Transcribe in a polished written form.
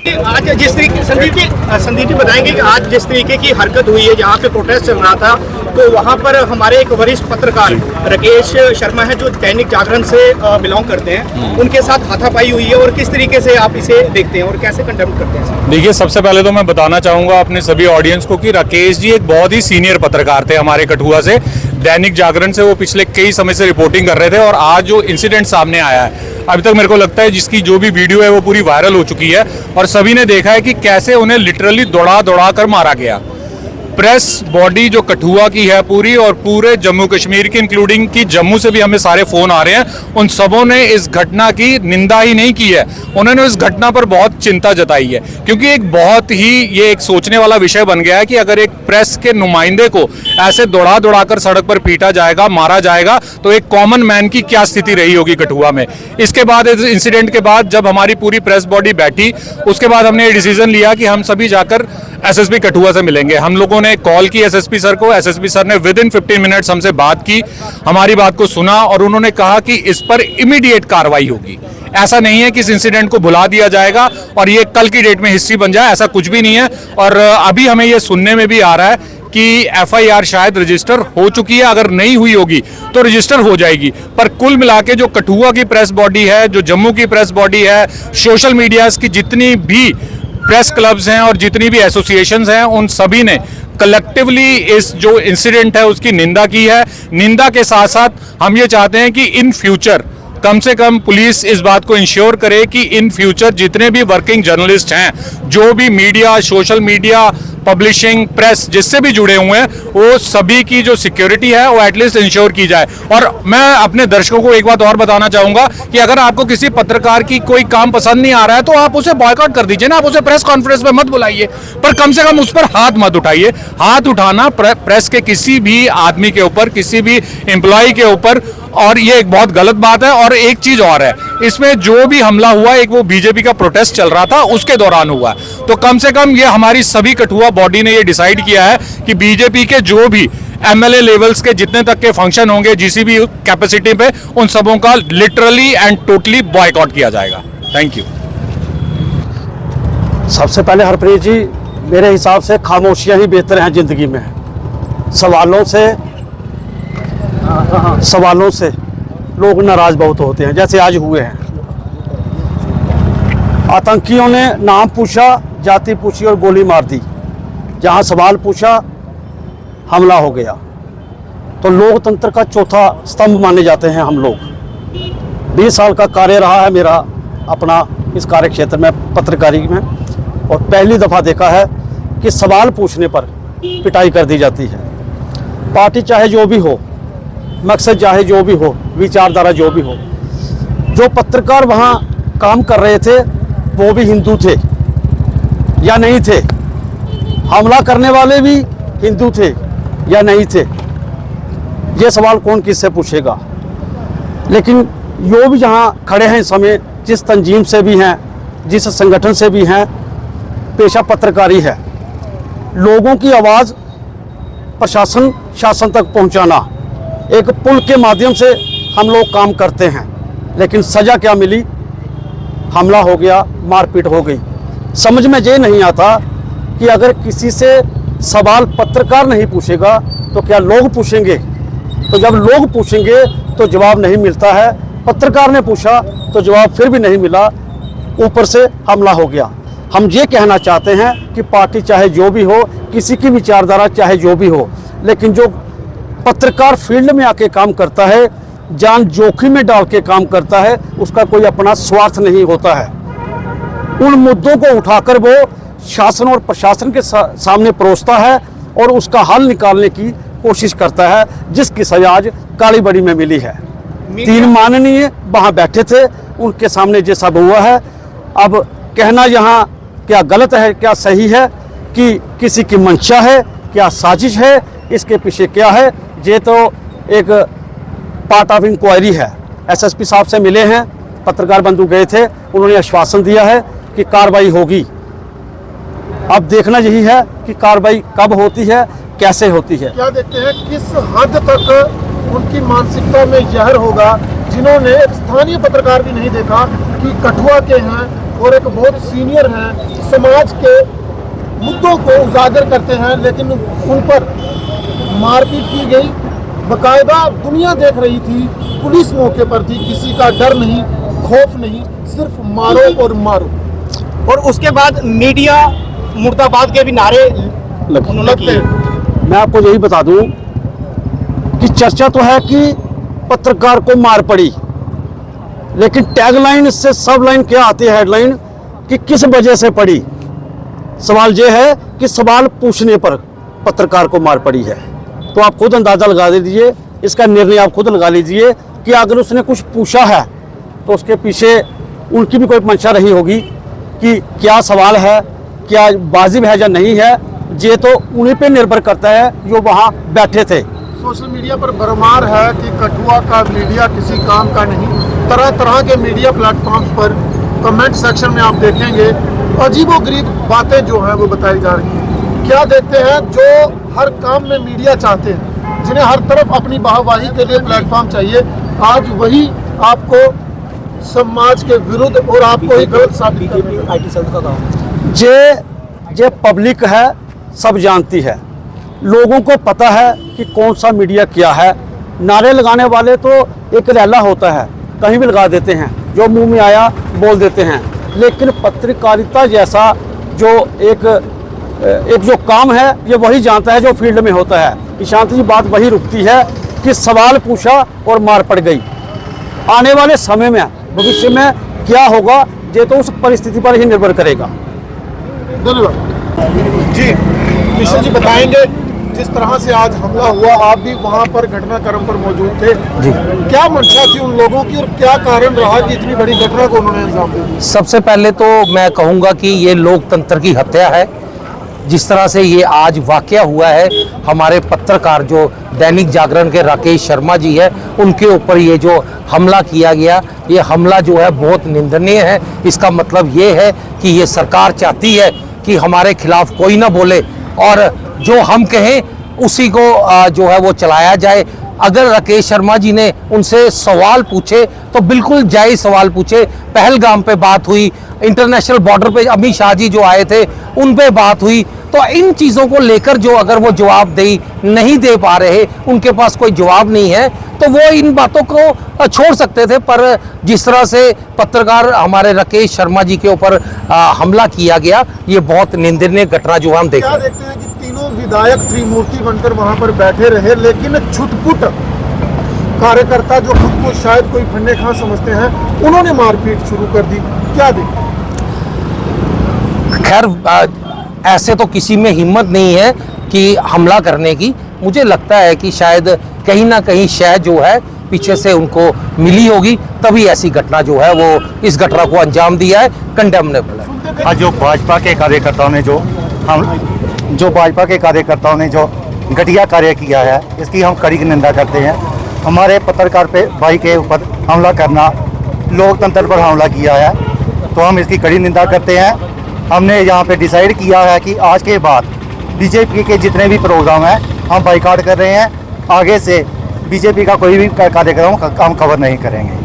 आज जिस तरीके संदीप जी बताएंगे कि आज जिस तरीके की हरकत हुई है, जहाँ पे प्रोटेस्ट चल रहा था, तो वहाँ पर हमारे एक वरिष्ठ पत्रकार राकेश शर्मा है जो दैनिक जागरण से बिलोंग करते हैं, उनके साथ हाथापाई हुई है, और किस तरीके से आप इसे देखते हैं और कैसे कंडेम करते हैं? देखिए, सबसे पहले तो मैं बताना चाहूँगा अपने सभी ऑडियंस को कि राकेश जी एक बहुत ही सीनियर पत्रकार थे हमारे कठुआ से। दैनिक जागरण से वो पिछले कई समय से रिपोर्टिंग कर रहे थे, और आज जो इंसिडेंट सामने आया है, अभी तक मेरे को लगता है जिसकी जो भी वीडियो है वो पूरी वायरल हो चुकी है, और सभी ने देखा है कि कैसे उन्हें लिटरली दौड़ा दौड़ा कर मारा गया। प्रेस बॉडी जो कठुआ की है पूरी, और पूरे जम्मू कश्मीर की, इंक्लूडिंग कि जम्मू से भी हमें सारे फोन आ रहे हैं, उन सबों ने इस घटना की निंदा ही नहीं की है, उन्होंने इस घटना पर बहुत चिंता जताई है। क्योंकि एक बहुत ही ये एक सोचने वाला विषय बन गया है कि अगर एक प्रेस के नुमाइंदे को ऐसे दौड़ा दौड़ा कर सड़क पर पीटा जाएगा, मारा जाएगा, तो एक कॉमन मैन की क्या स्थिति रही होगी कठुआ में। इसके बाद, इस इंसिडेंट के बाद जब हमारी पूरी प्रेस बॉडी बैठी, उसके बाद हमने ये डिसीजन लिया कि हम सभी जाकर एसएसपी कठुआ से मिलेंगे। हम लोगों ने कॉल की एसएसपी सर को, एसएसपी सर ने विद इन 15 मिनट्स हमसे बात की, हमारी बात को सुना, और उन्होंने कहा कि इस पर इमीडिएट कार्रवाई होगी। ऐसा नहीं है कि इस इंसिडेंट को भुला दिया जाएगा और ये कल की डेट में हिस्ट्री बन जाए, ऐसा कुछ भी नहीं है। और अभी हमें ये सुनने में भी आ रहा है कि एफआईआर शायद रजिस्टर हो चुकी है, अगर नहीं हुई होगी तो रजिस्टर हो जाएगी। पर कुल मिला के जो कठुआ की प्रेस बॉडी है, जो जम्मू की प्रेस बॉडी है, सोशल मीडिया की जितनी भी प्रेस क्लब्स हैं और जितनी भी एसोसिएशंस हैं, उन सभी ने कलेक्टिवली इस जो इंसिडेंट है उसकी निंदा की है। निंदा के साथ साथ हम ये चाहते हैं कि इन फ्यूचर कम से कम पुलिस इस बात को इंश्योर करे कि इन फ्यूचर जितने भी वर्किंग जर्नलिस्ट हैं, जो भी media, social media, publishing, press जिससे भी जुड़े हुए हैं, वो सभी की जो सिक्योरिटी है वो एटलीस्ट इंश्योर की जाए। और मैं अपने दर्शकों को एक बात और बताना चाहूंगा कि अगर आपको किसी पत्रकार की कोई काम पसंद नहीं आ रहा है तो आप उसे बॉयकॉट कर दीजिए ना, आप उसे प्रेस कॉन्फ्रेंस में मत बुलाइए, पर कम से कम उस पर हाथ मत उठाइए। हाथ उठाना प्रेस के किसी भी आदमी के ऊपर, किसी भी एम्प्लॉय के ऊपर, और ये एक बहुत गलत बात है। और एक चीज और है, इसमें जो भी हमला हुआ, एक वो बीजेपी का प्रोटेस्ट चल रहा था उसके दौरान हुआ, तो कम से कम ये हमारी सभी कठुआ बॉडी ने ये डिसाइड किया है कि बीजेपी के जो भी एमएलए लेवल्स के जितने तक के फंक्शन होंगे जीसी भी कैपेसिटी पे, उन सबों का लिटरली एंड टोटली बॉयकॉट किया जाएगा। Thank you. सबसे पहले हरप्रीत जी, मेरे हिसाब से खामोशियां ही बेहतर हैं जिंदगी में। सवालों से लोग नाराज बहुत होते हैं, जैसे आज हुए हैं। आतंकियों ने नाम पूछा, जाति पूछी और गोली मार दी। जहां सवाल पूछा, हमला हो गया। तो लोकतंत्र का चौथा स्तंभ माने जाते हैं हम लोग। 20 साल का कार्य रहा है मेरा अपना इस कार्य क्षेत्र में, पत्रकारी में, और पहली दफ़ा देखा है कि सवाल पूछने पर पिटाई कर दी जाती है। पार्टी चाहे जो भी हो, मकसद चाहे जो भी हो, विचारधारा जो भी हो, जो पत्रकार वहाँ काम कर रहे थे वो भी हिंदू थे या नहीं थे, हमला करने वाले भी हिंदू थे या नहीं थे, ये सवाल कौन किससे पूछेगा। लेकिन जो भी जहाँ खड़े हैं इस समय, जिस तंजीम से भी हैं, जिस संगठन से भी हैं, पेशा पत्रकारी है। लोगों की आवाज़ प्रशासन, शासन तक पहुँचाना, एक पुल के माध्यम से हम लोग काम करते हैं। लेकिन सज़ा क्या मिली? हमला हो गया, मारपीट हो गई। समझ में ये नहीं आता कि अगर किसी से सवाल पत्रकार नहीं पूछेगा तो क्या लोग पूछेंगे? तो जब लोग पूछेंगे तो जवाब नहीं मिलता है। पत्रकार ने पूछा तो जवाब फिर भी नहीं मिला, ऊपर से हमला हो गया। हम ये कहना चाहते हैं कि पार्टी चाहे जो भी हो, किसी की विचारधारा चाहे जो भी हो, लेकिन जो पत्रकार फील्ड में आके काम करता है, जान जोखिम में डाल के काम करता है, उसका कोई अपना स्वार्थ नहीं होता है। उन मुद्दों को उठाकर वो शासन और प्रशासन के सामने परोसता है और उसका हल निकालने की कोशिश करता है, जिसकी सजा आज काली बड़ी में मिली है। 3 माननीय वहाँ बैठे थे, उनके सामने ये सब हुआ है। अब कहना यहाँ क्या गलत है, क्या सही है, कि किसी की मंशा है, क्या साजिश है, इसके पीछे क्या है, ये तो एक पार्ट ऑफ इंक्वायरी है। एसएसपी साहब से मिले हैं, पत्रकार बंधु गए थे, उन्होंने आश्वासन दिया है कि कार्रवाई होगी। अब देखना यही है कि कार्रवाई कब होती है, कैसे होती है। क्या देखते हैं किस हद तक उनकी मानसिकता में जहर होगा, जिन्होंने एक स्थानीय पत्रकार भी नहीं देखा कि कठुआ के हैं और एक बहुत सीनियर हैं, समाज के मुद्दों को उजागर करते हैं, लेकिन उन पर मारपीट की गई। बकायदा दुनिया देख रही थी, पुलिस मौके पर थी, किसी का डर नहीं, खौफ नहीं, सिर्फ मारो और मारो। और उसके बाद मीडिया मुर्दाबाद के भी नारे उन्होंने किए। मैं आपको यही बता दूं कि चर्चा तो है कि पत्रकार को मार पड़ी, लेकिन टैगलाइन से सब लाइन क्या आती है, हेडलाइन कि किस वजह से पड़ी। सवाल ये है कि सवाल पूछने पर पत्रकार को मार पड़ी है। तो आप खुद अंदाज़ा लगा दीजिए, इसका निर्णय आप खुद लगा लीजिए कि अगर उसने कुछ पूछा है तो उसके पीछे उनकी भी कोई मंशा रही होगी कि क्या सवाल है, क्या वाजिब है या नहीं है। ये तो उन्हीं पे निर्भर करता है जो वहाँ बैठे थे। सोशल मीडिया पर भरमार है कि कठुआ का मीडिया किसी काम का नहीं। तरह तरह के मीडिया प्लेटफॉर्म्स पर कमेंट सेक्शन में आप देखेंगे अजीबोगरीब बातें जो हैं वो बताई जा रही हैं। क्या देखते हैं, जो हर काम में मीडिया चाहते हैं, जिन्हें हर तरफ अपनी वाहवाही के लिए प्लेटफॉर्म चाहिए, आज वही आपको समाज के विरुद्ध और आपको ही गलत साबित कर रही है। जे पब्लिक है, सब जानती है, लोगों को पता है कि कौन सा मीडिया क्या है। नारे लगाने वाले तो एक रैला होता है, कहीं भी लगा देते हैं, जो मुंह में आया बोल देते हैं। लेकिन पत्रकारिता जैसा जो एक जो काम है, ये वही जानता है जो फील्ड में होता है। ईशांत जी, बात वही रुकती है कि सवाल पूछा और मार पड़ गई। आने वाले समय में, भविष्य में क्या होगा, ये तो उस परिस्थिति पर ही निर्भर करेगा। धन्यवाद जी। किशन जी बताएंगे, जिस तरह से आज हमला हुआ, आप भी वहां पर घटनाक्रम पर मौजूद थे जी। क्या मंशा थी उन लोगों की और क्या कारण रहा कि इतनी बड़ी घटना को उन्होंने अंजाम दे दिया? सबसे पहले तो मैं कहूँगा कि ये लोकतंत्र की हत्या है। जिस तरह से ये आज वाकया हुआ है, हमारे पत्रकार जो दैनिक जागरण के राकेश शर्मा जी है, उनके ऊपर ये जो हमला किया गया, ये हमला जो है बहुत निंदनीय है। इसका मतलब ये है कि ये सरकार चाहती है कि हमारे खिलाफ कोई ना बोले और जो हम कहें उसी को जो है वो चलाया जाए। अगर राकेश शर्मा जी ने उनसे सवाल पूछे तो बिल्कुल जायज़ सवाल पूछे। पहलगाम पे बात हुई, इंटरनेशनल बॉर्डर पे अमित शाह जी जो आए थे उन पे बात हुई। तो इन चीज़ों को लेकर जो अगर वो जवाबदेही नहीं दे पा रहे, उनके पास कोई जवाब नहीं है, तो वो इन बातों को छोड़ सकते थे। पर जिस तरह से पत्रकार हमारे राकेश शर्मा जी के ऊपर हमला किया गया, ये बहुत निंदनीय घटना जो हम देख क्या रहे हैं। देखते हैं कि तीनों विधायक त्रिमूर्ति बनकर वहां पर बैठे रहे, लेकिन छुटपुट कार्यकर्ता जो खुद को शायद कोई फन्ने खां समझते हैं, उन्होंने मारपीट शुरू कर दी। क्या देखते? खैर, ऐसे तो किसी में हिम्मत नहीं है कि हमला करने की। मुझे लगता है कि शायद कहीं ना कहीं शायद जो है पीछे से उनको मिली होगी, तभी ऐसी घटना जो है वो इस घटना को अंजाम दिया है। कंडेमनेबल है। आज जो भाजपा के कार्यकर्ताओं ने जो घटिया कार्य किया है, इसकी हम कड़ी निंदा करते हैं। हमारे पत्रकार पे भाई के ऊपर हमला करना, लोकतंत्र पर हमला किया है, तो हम इसकी कड़ी निंदा करते हैं। हमने यहाँ पे डिसाइड किया है कि आज के बाद बीजेपी के जितने भी प्रोग्राम हैं हम बाइकआउट कर रहे हैं। आगे से बीजेपी का कोई भी कार्यक्रम हम कवर नहीं करेंगे।